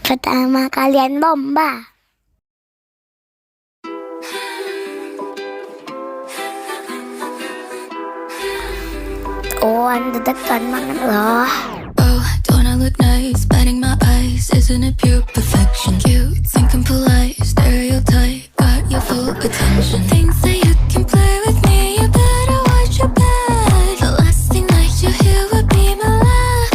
Pertama kalian lomba. Oh, anda dekat banget loh. Oh, don't I look nice? Batting my eyes, isn't it pure perfection? Cute, thinking polite, stereotype, got your full attention. Think that you can play with me, you better watch your back. The last thing that you hear would be my laugh.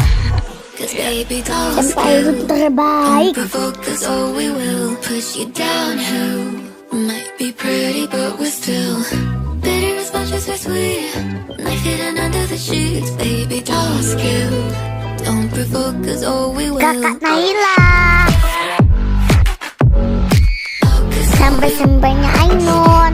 Cause baby dolls Sampai terbaik. don't provoke us, oh we will push you downhill. Might be pretty but we're still bitter as much as we're sweet. Knife hidden under the sheets, baby dolls kill. Don't provoke us, oh we will. Kakak Naila. Sampai-sampainya Ainun.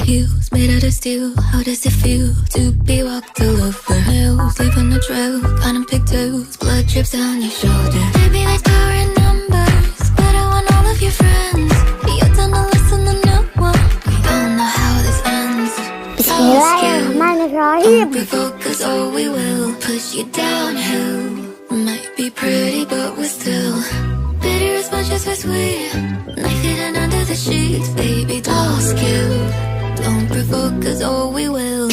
Heels made out of steel, how does it feel to be walked all over hills? Leaving a trail, caught in pigtails, blood drips down your shoulder. Baby, there's power in numbers, but I want all of your friends. You're done to listen to no one, we don't know how this ends. Bismillahirrahmanirrahim. Don't provoke us, oh we will push you downhill. Might be pretty, but we're still bitter as much as we're sweet. Knife hidden under the sheets, baby dolls kill. Don't provoke us, oh we will.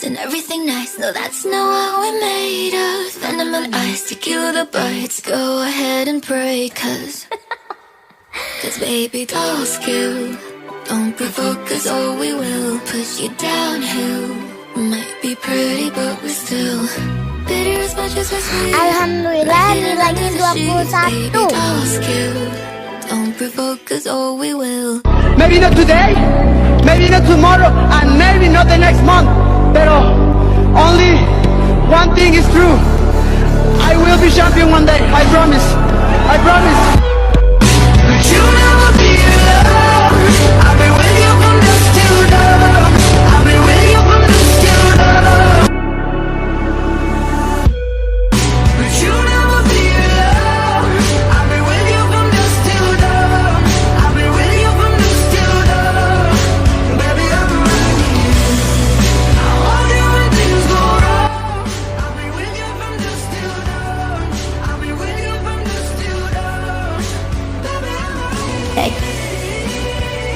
And everything nice, no that's not what we're made of. Venom and ice to kill the bites, go ahead and pray. Cause baby dolls kill. Don't provoke us, oh we will push you downhill. Might be pretty but we're still bitter as much as we're sweet. Alhamdulillah nilainya 21. Baby dolls kill. Don't provoke us, oh we will. Maybe not today, maybe not tomorrow, and maybe not the next month. Pero only one thing is true. I will be champion one day. I promise. I promise. But you'll never be alone. I've been with you from dusk till dawn. I've been with you from dusk till dawn. But you'll never be alone. I've been with you from dusk till dawn. I've been with you from dusk till dawn. Baby, I'm right here. I love you when things go wrong. I've been with you from dusk till dawn. I've been with you from dusk till dawn. Baby, I'm right here.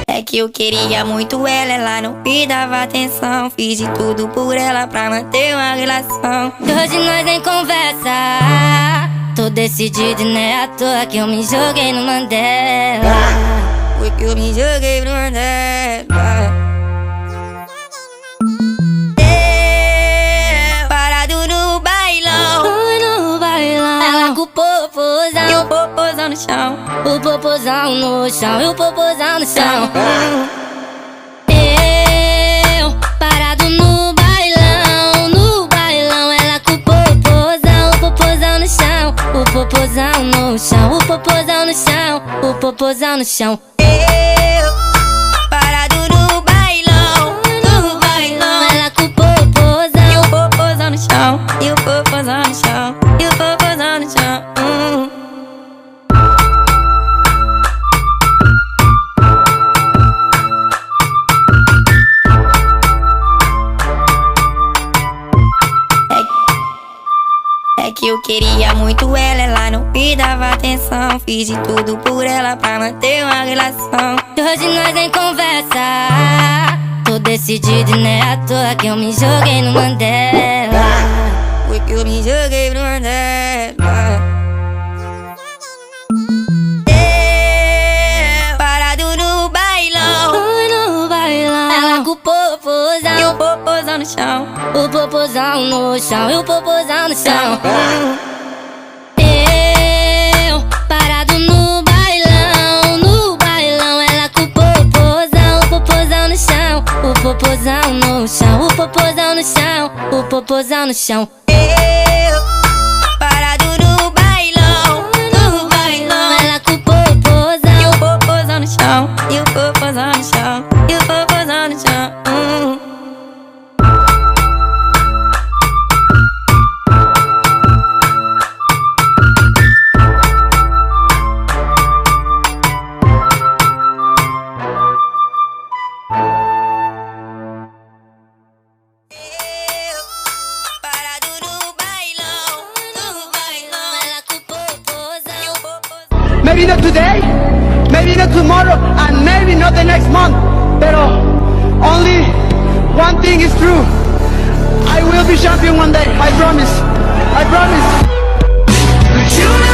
É que eu queria muito ela não me dava atenção. Fiz de tudo por ela pra manter uma relação. Hoje nós nem conversa. Tô decidido, né? À toa que eu me joguei no Mandela. Foi que eu me joguei no Mandela. Parado no bailão. No bailão. Ela com o popozão e o popozão no chão. O popozão no chão e o popozão no chão. Eu parado no bailão, ela com o popozão no chão. O popozão no chão, o popozão no chão, o popozão no chão. Eu parado no bailão, ela com o popozão e o popozão no chão, e o popozão no chão, e o popozão no chão. É que eu queria muito ela não me dava atenção. Fiz de tudo por ela pra manter uma relação. Hoje nós nem conversa. Tô decidido, né? À toa que eu me joguei no Mandela. Foi que eu me joguei no Mandela. Parado no bailão, ela com o popozão e o popozão no chão. O popozão no chão e o popozão no chão. Eu parado no bailão, ela com o popozão no chão. O popozão no chão, o popozão no chão, o popozão no chão. Eu parado no bailão, ela com o popozão e o popozão no no chão, e o popozão no chão, e o popozão no chão. Maybe not today, maybe not tomorrow, and maybe not the next month. Pero only one thing is true. I will be champion one day. I promise. I promise. But you